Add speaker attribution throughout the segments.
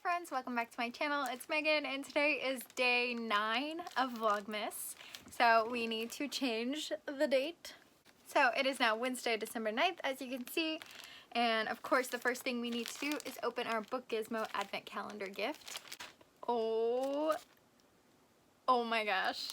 Speaker 1: friends, welcome back to my channel. It's Megan and today is day 9 of Vlogmas. So we need to change the date. So it is now Wednesday, December 9th, as you can see. And of course the first thing we need to do is open our Book Gizmo Advent Calendar gift. Oh my gosh.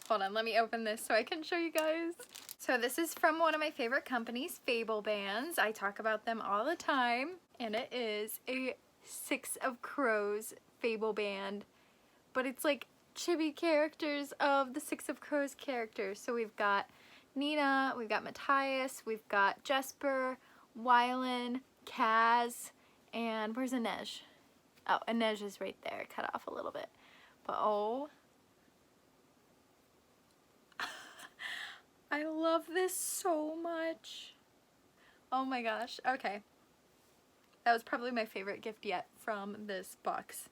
Speaker 1: Hold on, let me open this so I can show you guys. So this is from one of my favorite companies, Fable Bands. I talk about them all the time. And it is a Six of Crows Fable Band. But it's like chibi characters of the Six of Crows characters. So we've got Nina, we've got Matthias, we've got Jesper, Wylan, Kaz, and where's Inej? Oh, Inej is right there, cut off a little bit. But oh, I love this so much. Oh my gosh, okay. That was probably my favorite gift yet from this box.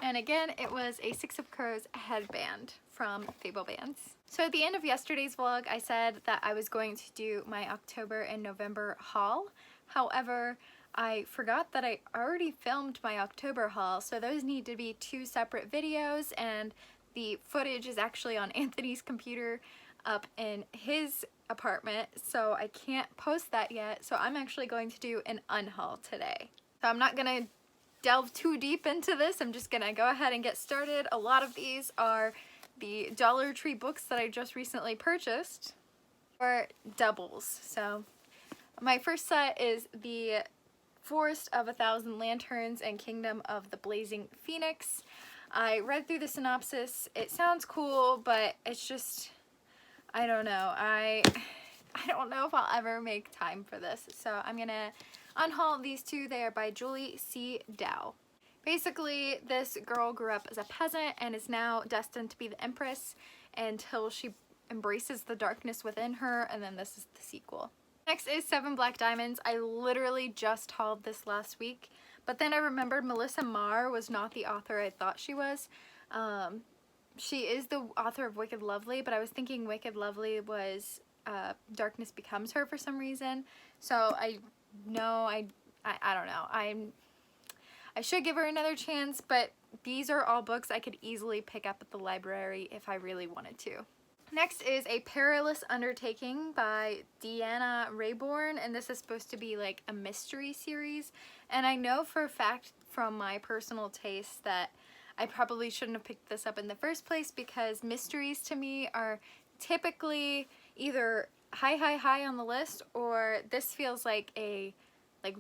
Speaker 1: And again, it was a Six of Crows headband from Fable Bands. So at the end of yesterday's vlog, I said that I was going to do my October and November haul. However, I forgot that I already filmed my October haul, so those need to be 2 separate videos, and the footage is actually on Anthony's computer up in his apartment, so I can't post that yet. So I'm actually going to do an unhaul today. So I'm not gonna delve too deep into this. I'm just gonna go ahead and get started. A lot of these are the Dollar Tree books that I just recently purchased, or doubles. So my first set is the Forest of 1,000 Lanterns and Kingdom of the Blazing Phoenix. I read through the synopsis. It sounds cool, but it's just, I don't know. I don't know if I'll ever make time for this. So I'm gonna unhaul these 2. They are by Julie C. Dow. Basically, this girl grew up as a peasant and is now destined to be the Empress until she embraces the darkness within her, and then this is the sequel. Next is 7 Black Diamonds. I literally just hauled this last week, but then I remembered Melissa Marr was not the author I thought she was. She is the author of Wicked Lovely, but I was thinking Wicked Lovely was Darkness Becomes Her for some reason. So I don't know. I should give her another chance, but these are all books I could easily pick up at the library if I really wanted to. Next is a Perilous Undertaking by Deanna Raybourne, and this is supposed to be like a mystery series. And I know for a fact from my personal taste that I probably shouldn't have picked this up in the first place, because mysteries to me are typically either high on the list, or this feels like a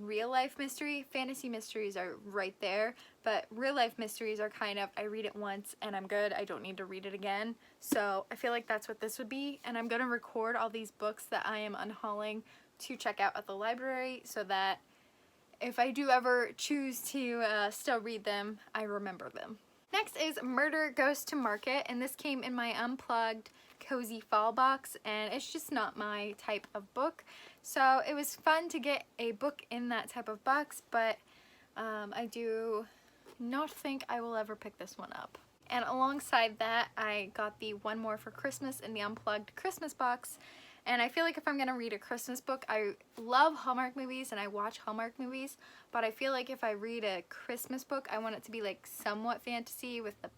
Speaker 1: real life mystery. Fantasy mysteries are right there, but real life mysteries are kind of, I read it once and I'm good. I don't need to read it again. So I feel like that's what this would be, and I'm gonna record all these books that I am unhauling to check out at the library, so that if I do ever choose to still read them, I remember them. Next is Murder Goes to Market, and this came in my unplugged cozy fall box, and it's just not my type of book. So it was fun to get a book in that type of box, but I do not think I will ever pick this one up. And alongside that, I got the One More for Christmas in the unplugged Christmas box. And I feel like if I'm gonna read a Christmas book, I love Hallmark movies and I watch Hallmark movies, but I feel like if I read a Christmas book, I want it to be like somewhat fantasy with the,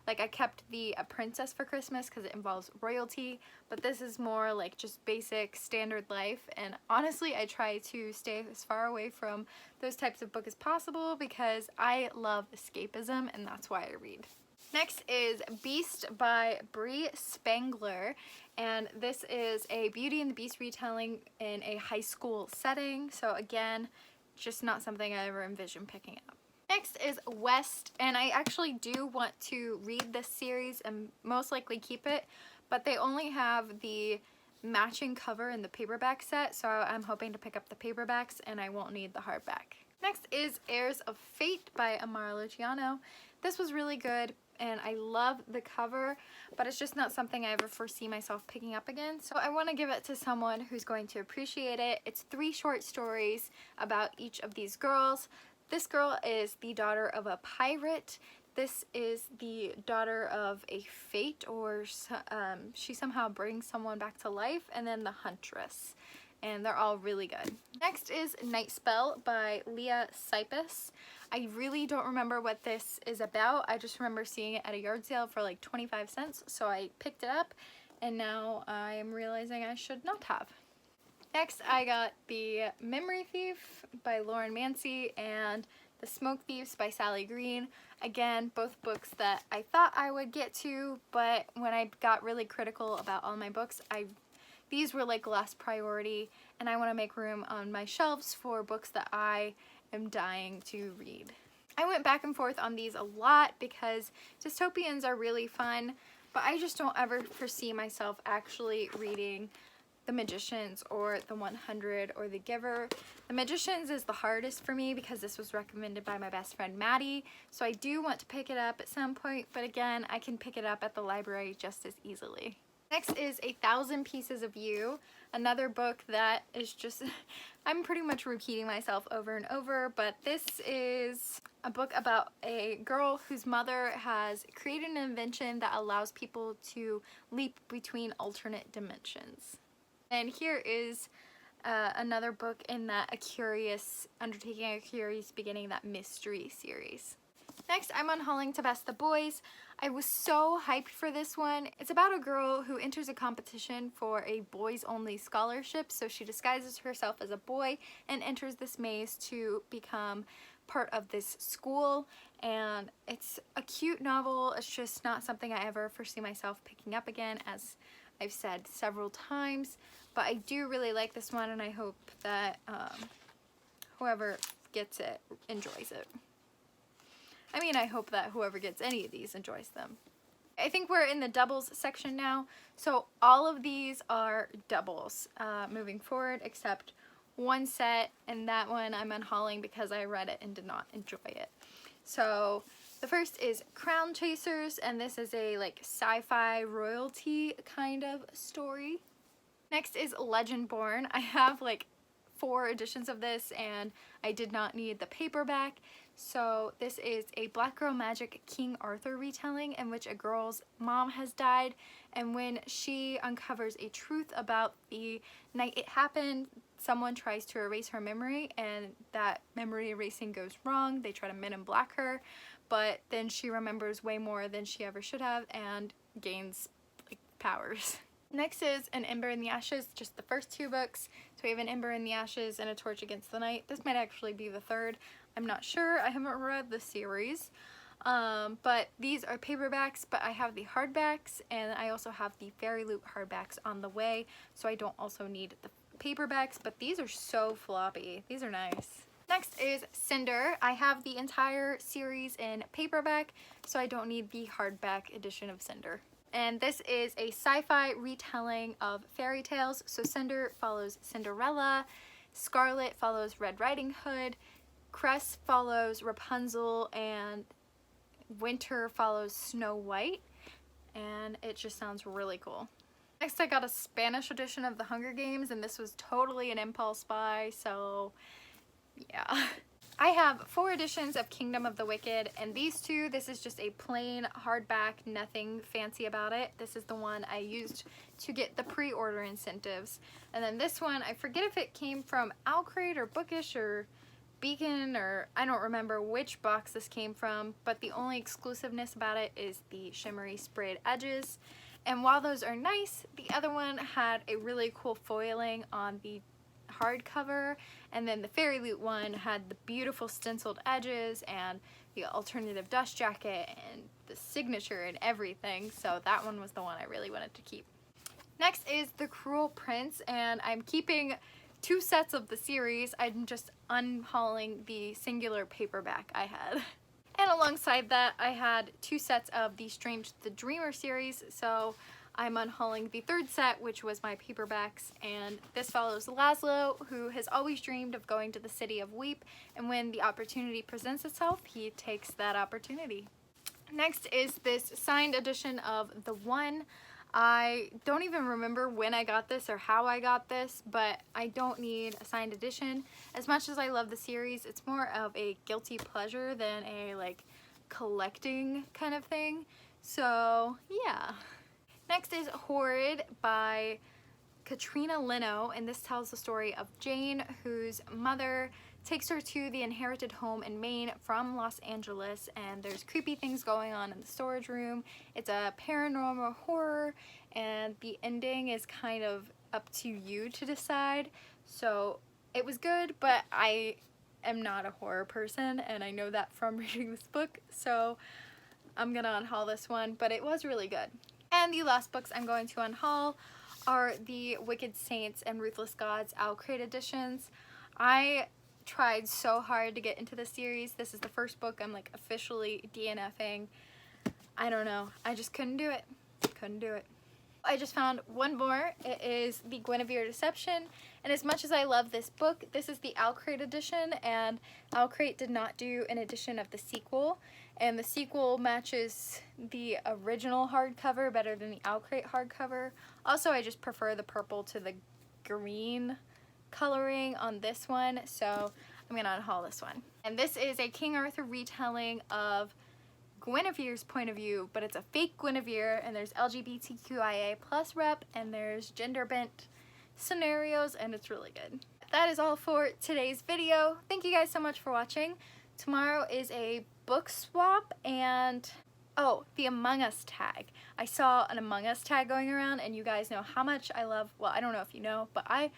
Speaker 1: like I kept the A Princess for Christmas because it involves royalty, but this is more like just basic standard life. And honestly, I try to stay as far away from those types of books as possible because I love escapism, and that's why I read. Next is Beast by Brie Spangler, and this is a Beauty and the Beast retelling in a high school setting. So again, just not something I ever envisioned picking up. Next is West, and I actually do want to read this series and most likely keep it, but they only have the matching cover in the paperback set, so I'm hoping to pick up the paperbacks and I won't need the hardback. Next is Heirs of Fate by Amara Luciano. This was really good, and I love the cover, but it's just not something I ever foresee myself picking up again. So I want to give it to someone who's going to appreciate it. It's 3 short stories about each of these girls. This girl is the daughter of a pirate. This is the daughter of a fate, or she somehow brings someone back to life, and then the huntress. And they're all really good. Next is Night Spell by Leah Sipis. I really don't remember what this is about. I just remember seeing it at a yard sale for like 25 cents, so I picked it up, and now I am realizing I should not have. Next, I got The Memory Thief by Lauren Mancy and The Smoke Thieves by Sally Green. Again, both books that I thought I would get to, but when I got really critical about all my books, these were like last priority, and I want to make room on my shelves for books that I am dying to read. I went back and forth on these a lot because dystopians are really fun, but I just don't ever foresee myself actually reading The Magicians or The 100 or The Giver. The Magicians is the hardest for me because this was recommended by my best friend Maddie, so I do want to pick it up at some point, but again, I can pick it up at the library just as easily. Next is 1,000 Pieces of You, another book that is just, I'm pretty much repeating myself over and over, but this is a book about a girl whose mother has created an invention that allows people to leap between alternate dimensions. And here is another book in that Undertaking, a Curious Beginning, that mystery series. Next, I'm unhauling To Best the Boys. I was so hyped for this one. It's about a girl who enters a competition for a boys-only scholarship, so she disguises herself as a boy and enters this maze to become part of this school, and it's a cute novel. It's just not something I ever foresee myself picking up again, as I've said several times, but I do really like this one, and I hope that whoever gets it enjoys it. I mean, I hope that whoever gets any of these enjoys them. I think we're in the doubles section now, so all of these are doubles moving forward, except one set, and that one I'm unhauling because I read it and did not enjoy it. So the first is Crown Chasers, and this is a like sci-fi royalty kind of story. Next is Legendborn. I have like 4 editions of this, and I did not need the paperback. So this is a Black Girl Magic King Arthur retelling in which a girl's mom has died, and when she uncovers a truth about the night it happened, someone tries to erase her memory, and that memory erasing goes wrong. They try to Men in Black her, but then she remembers way more than she ever should have and gains like powers. Next is An Ember in the Ashes, just the first 2 books. So we have An Ember in the Ashes and A Torch Against the Night. This might actually be the 3rd. I'm not sure. I haven't read the series. But these are paperbacks, but I have the hardbacks, and I also have the Fairy Loot hardbacks on the way, so I don't also need the paperbacks, but these are so floppy. These are nice. Next is Cinder. I have the entire series in paperback, so I don't need the hardback edition of Cinder. And this is a sci-fi retelling of fairy tales. So Cinder follows Cinderella, Scarlet follows Red Riding Hood, Cress follows Rapunzel, and Winter follows Snow White. And it just sounds really cool. Next, I got a Spanish edition of The Hunger Games, and this was totally an impulse buy, so yeah. I have 4 editions of Kingdom of the Wicked, and these 2, this is just a plain hardback, nothing fancy about it. This is the one I used to get the pre-order incentives. And then this one, I forget if it came from Owlcrate or Bookish or Beacon, or I don't remember which box this came from, but the only exclusiveness about it is the shimmery sprayed edges. And while those are nice, the other one had a really cool foiling on the hardcover, and then the Fairy Loot one had the beautiful stenciled edges and the alternative dust jacket and the signature and everything, so that one was the one I really wanted to keep. Next is The Cruel Prince, and I'm keeping 2 sets of the series. I'm just unhauling the singular paperback I had. And alongside that, I had 2 sets of the Strange the Dreamer series, so I'm unhauling the 3rd set, which was my paperbacks, and this follows Laszlo, who has always dreamed of going to the city of Weep, and when the opportunity presents itself, he takes that opportunity. Next is this signed edition of The One. I don't even remember when I got this or how I got this, but I don't need a signed edition. As much as I love the series, it's more of a guilty pleasure than a like collecting kind of thing. So yeah. Next is Hoard by Katrina Leno, and this tells the story of Jane, whose mother takes her to the inherited home in Maine from Los Angeles, and there's creepy things going on in the storage room. It's a paranormal horror, and the ending is kind of up to you to decide. So it was good, but I am not a horror person, and I know that from reading this book, so I'm gonna unhaul this one, but it was really good. And the last books I'm going to unhaul are the Wicked Saints and Ruthless Gods Owl Crate editions. I tried so hard to get into the series. This is the first book I'm like officially DNFing. I don't know. I just couldn't do it. Couldn't do it. I just found one more. It is the Guinevere Deception, and as much as I love this book, this is the Owl Crate edition, and Owl Crate did not do an edition of the sequel, and the sequel matches the original hardcover better than the Owl Crate hardcover. Also, I just prefer the purple to the green coloring on this one, so I'm gonna unhaul this one. And this is a King Arthur retelling of Guinevere's point of view, but it's a fake Guinevere, and there's LGBTQIA plus rep, and there's gender bent scenarios, and it's really good. That is all for today's video. Thank you guys so much for watching. Tomorrow is a book swap, and oh, the Among Us tag. I saw an Among Us tag going around, and you guys know how much I love, well, I don't know if you know, but I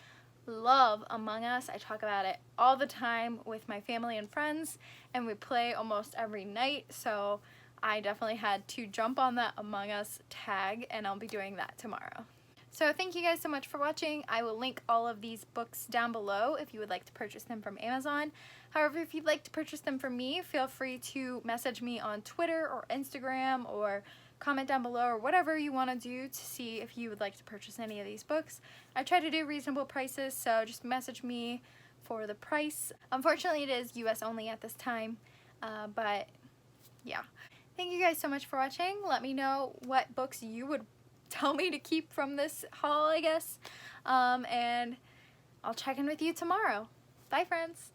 Speaker 1: love Among Us. I talk about it all the time with my family and friends, and we play almost every night, so I definitely had to jump on that Among Us tag, and I'll be doing that tomorrow. So thank you guys so much for watching. I will link all of these books down below if you would like to purchase them from Amazon. However, if you'd like to purchase them from me, feel free to message me on Twitter or Instagram, or comment down below, or whatever you want to do to see if you would like to purchase any of these books. I try to do reasonable prices, so just message me for the price. Unfortunately, it is US only at this time, but yeah. Thank you guys so much for watching. Let me know what books you would tell me to keep from this haul, I guess, and I'll check in with you tomorrow. Bye, friends.